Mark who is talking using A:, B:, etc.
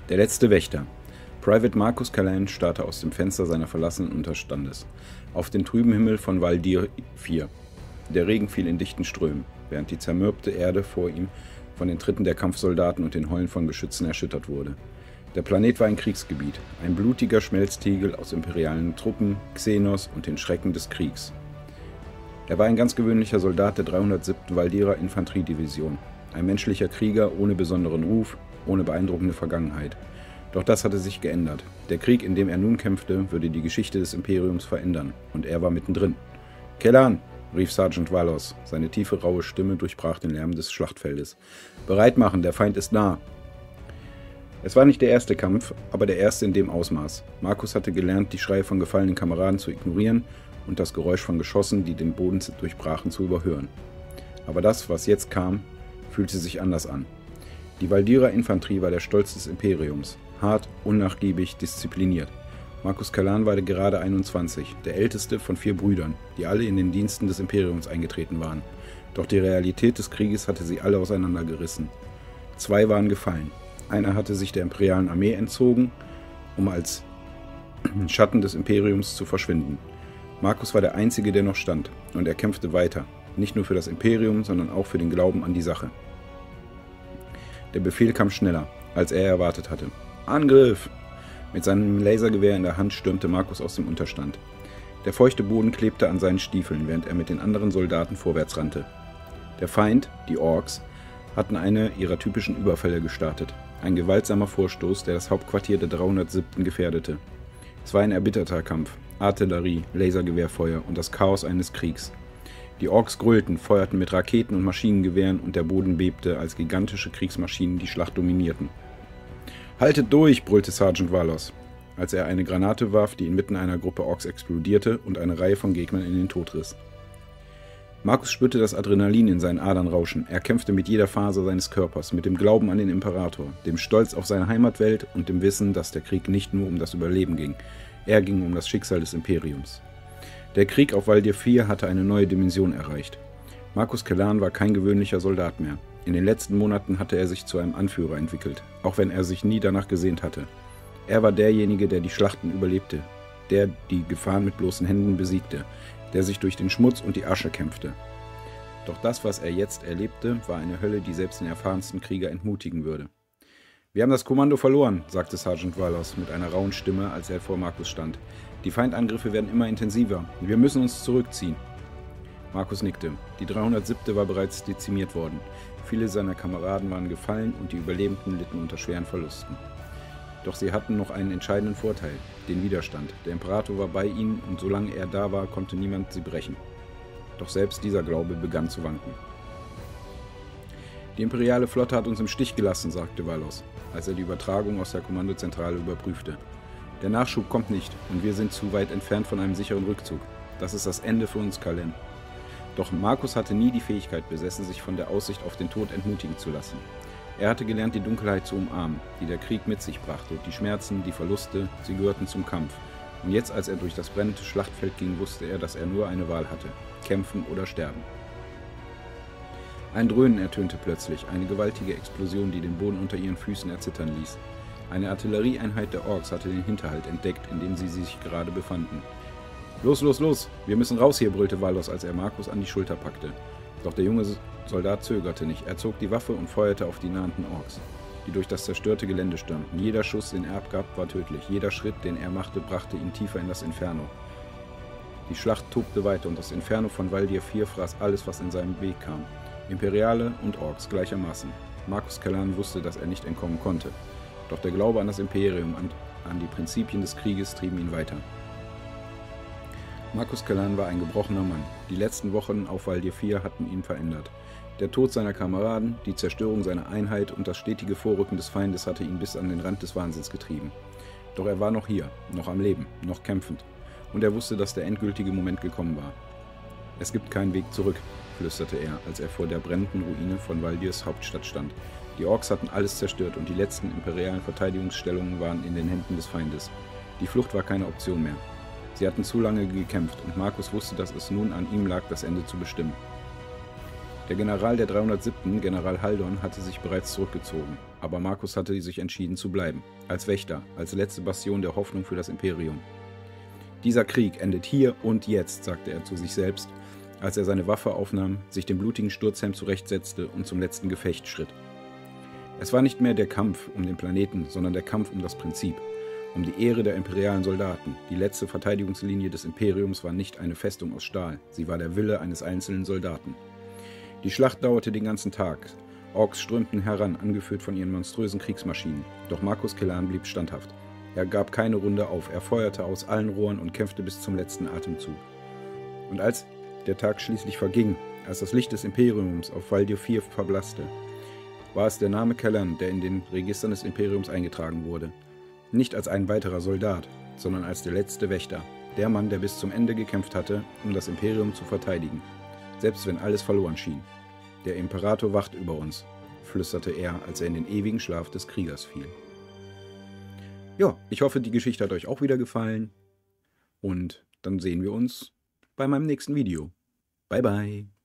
A: Der letzte Wächter. Private Marcus Callan starrte aus dem Fenster seiner verlassenen Unterstandes auf den trüben Himmel von Val d'Ir 4. Der Regen fiel in dichten Strömen, während die zermürbte Erde vor ihm von den Tritten der Kampfsoldaten und den Heulen von Geschützen erschüttert wurde. Der Planet war ein Kriegsgebiet, ein blutiger Schmelztiegel aus imperialen Truppen, Xenos und den Schrecken des Kriegs. Er war ein ganz gewöhnlicher Soldat der 307. Val d'Ira Infanteriedivision, ein menschlicher Krieger ohne besonderen Ruf, ohne beeindruckende Vergangenheit. Doch das hatte sich geändert. Der Krieg, in dem er nun kämpfte, würde die Geschichte des Imperiums verändern, und er war mittendrin. »Kellan«, rief Sergeant Valos, seine tiefe, raue Stimme durchbrach den Lärm des Schlachtfeldes. »Bereit machen, der Feind ist nah!« Es war nicht der erste Kampf, aber der erste in dem Ausmaß. Marcus hatte gelernt, die Schreie von gefallenen Kameraden zu ignorieren und das Geräusch von Geschossen, die den Boden durchbrachen, zu überhören. Aber das, was jetzt kam, fühlte sich anders an. Die Val d'Ira Infanterie war der Stolz des Imperiums. Hart, unnachgiebig, diszipliniert. Marcus Callan war gerade 21, der älteste von 4 Brüdern, die alle in den Diensten des Imperiums eingetreten waren. Doch die Realität des Krieges hatte sie alle auseinandergerissen. 2 waren gefallen. Einer hatte sich der imperialen Armee entzogen, um als Schatten des Imperiums zu verschwinden. Marcus war der Einzige, der noch stand, und er kämpfte weiter, nicht nur für das Imperium, sondern auch für den Glauben an die Sache. Der Befehl kam schneller, als er erwartet hatte. »Angriff!« Mit seinem Lasergewehr in der Hand stürmte Marcus aus dem Unterstand. Der feuchte Boden klebte an seinen Stiefeln, während er mit den anderen Soldaten vorwärts rannte. Der Feind, die Orks, hatten eine ihrer typischen Überfälle gestartet. Ein gewaltsamer Vorstoß, der das Hauptquartier der 307. gefährdete. Es war ein erbitterter Kampf. Artillerie, Lasergewehrfeuer und das Chaos eines Kriegs. Die Orks grüllten, feuerten mit Raketen und Maschinengewehren und der Boden bebte, als gigantische Kriegsmaschinen die Schlacht dominierten. »Haltet durch«, brüllte Sergeant Valos, als er eine Granate warf, die inmitten einer Gruppe Orks explodierte und eine Reihe von Gegnern in den Tod riss. Marcus spürte das Adrenalin in seinen Adern rauschen. Er kämpfte mit jeder Faser seines Körpers, mit dem Glauben an den Imperator, dem Stolz auf seine Heimatwelt und dem Wissen, dass der Krieg nicht nur um das Überleben ging. Er ging um das Schicksal des Imperiums. Der Krieg auf Val d'Ir 4 hatte eine neue Dimension erreicht. Marcus Callan war kein gewöhnlicher Soldat mehr. In den letzten Monaten hatte er sich zu einem Anführer entwickelt, auch wenn er sich nie danach gesehnt hatte. Er war derjenige, der die Schlachten überlebte, der die Gefahren mit bloßen Händen besiegte, der sich durch den Schmutz und die Asche kämpfte. Doch das, was er jetzt erlebte, war eine Hölle, die selbst den erfahrensten Krieger entmutigen würde. »Wir haben das Kommando verloren«, sagte Sergeant Valos mit einer rauen Stimme, als er vor Marcus stand. »Die Feindangriffe werden immer intensiver. Wir müssen uns zurückziehen.« Marcus nickte. Die 307. war bereits dezimiert worden. Viele seiner Kameraden waren gefallen und die Überlebenden litten unter schweren Verlusten. Doch sie hatten noch einen entscheidenden Vorteil, den Widerstand. Der Imperator war bei ihnen und solange er da war, konnte niemand sie brechen. Doch selbst dieser Glaube begann zu wanken. »Die imperiale Flotte hat uns im Stich gelassen«, sagte Valos, als er die Übertragung aus der Kommandozentrale überprüfte. »Der Nachschub kommt nicht und wir sind zu weit entfernt von einem sicheren Rückzug. Das ist das Ende für uns, Callan.« Doch Marcus hatte nie die Fähigkeit besessen, sich von der Aussicht auf den Tod entmutigen zu lassen. Er hatte gelernt, die Dunkelheit zu umarmen, die der Krieg mit sich brachte, die Schmerzen, die Verluste, sie gehörten zum Kampf. Und jetzt, als er durch das brennende Schlachtfeld ging, wusste er, dass er nur eine Wahl hatte: kämpfen oder sterben. Ein Dröhnen ertönte plötzlich, eine gewaltige Explosion, die den Boden unter ihren Füßen erzittern ließ. Eine Artillerieeinheit der Orks hatte den Hinterhalt entdeckt, in dem sie sich gerade befanden. »Los, los, los! Wir müssen raus hier«, brüllte Valos, als er Marcus an die Schulter packte. Doch der junge Soldat zögerte nicht. Er zog die Waffe und feuerte auf die nahenden Orks, die durch das zerstörte Gelände stürmten. Jeder Schuss, den er abgab, war tödlich. Jeder Schritt, den er machte, brachte ihn tiefer in das Inferno. Die Schlacht tobte weiter und das Inferno von Val d'Ir 4 fraß alles, was in seinem Weg kam. Imperiale und Orks gleichermaßen. Marcus Callan wusste, dass er nicht entkommen konnte. Doch der Glaube an das Imperium, an die Prinzipien des Krieges, trieben ihn weiter. Marcus Callan war ein gebrochener Mann. Die letzten Wochen auf Val d'Ir 4 hatten ihn verändert. Der Tod seiner Kameraden, die Zerstörung seiner Einheit und das stetige Vorrücken des Feindes hatte ihn bis an den Rand des Wahnsinns getrieben. Doch er war noch hier, noch am Leben, noch kämpfend. Und er wusste, dass der endgültige Moment gekommen war. »Es gibt keinen Weg zurück«, flüsterte er, als er vor der brennenden Ruine von Val d'Irs Hauptstadt stand. Die Orks hatten alles zerstört und die letzten imperialen Verteidigungsstellungen waren in den Händen des Feindes. Die Flucht war keine Option mehr. Sie hatten zu lange gekämpft und Marcus wusste, dass es nun an ihm lag, das Ende zu bestimmen. Der General der 307., General Haldon, hatte sich bereits zurückgezogen, aber Markus hatte sich entschieden zu bleiben, als Wächter, als letzte Bastion der Hoffnung für das Imperium. Dieser Krieg endet hier und jetzt, sagte er zu sich selbst, als er seine Waffe aufnahm, sich den blutigen Sturzhelm zurechtsetzte und zum letzten Gefecht schritt. Es war nicht mehr der Kampf um den Planeten, sondern der Kampf um das Prinzip, um die Ehre der imperialen Soldaten. Die letzte Verteidigungslinie des Imperiums war nicht eine Festung aus Stahl, sie war der Wille eines einzelnen Soldaten. Die Schlacht dauerte den ganzen Tag. Orks strömten heran, angeführt von ihren monströsen Kriegsmaschinen. Doch Markus Kellan blieb standhaft. Er gab keine Runde auf, er feuerte aus allen Rohren und kämpfte bis zum letzten Atemzug. Und als der Tag schließlich verging, als das Licht des Imperiums auf Val Dio 4 verblasste, war es der Name Kellan, der in den Registern des Imperiums eingetragen wurde. Nicht als ein weiterer Soldat, sondern als der letzte Wächter, der Mann, der bis zum Ende gekämpft hatte, um das Imperium zu verteidigen. Selbst wenn alles verloren schien. Der Imperator wacht über uns, flüsterte er, als er in den ewigen Schlaf des Kriegers fiel. Ja, ich hoffe, die Geschichte hat euch auch wieder gefallen. Und dann sehen wir uns bei meinem nächsten Video. Bye, bye.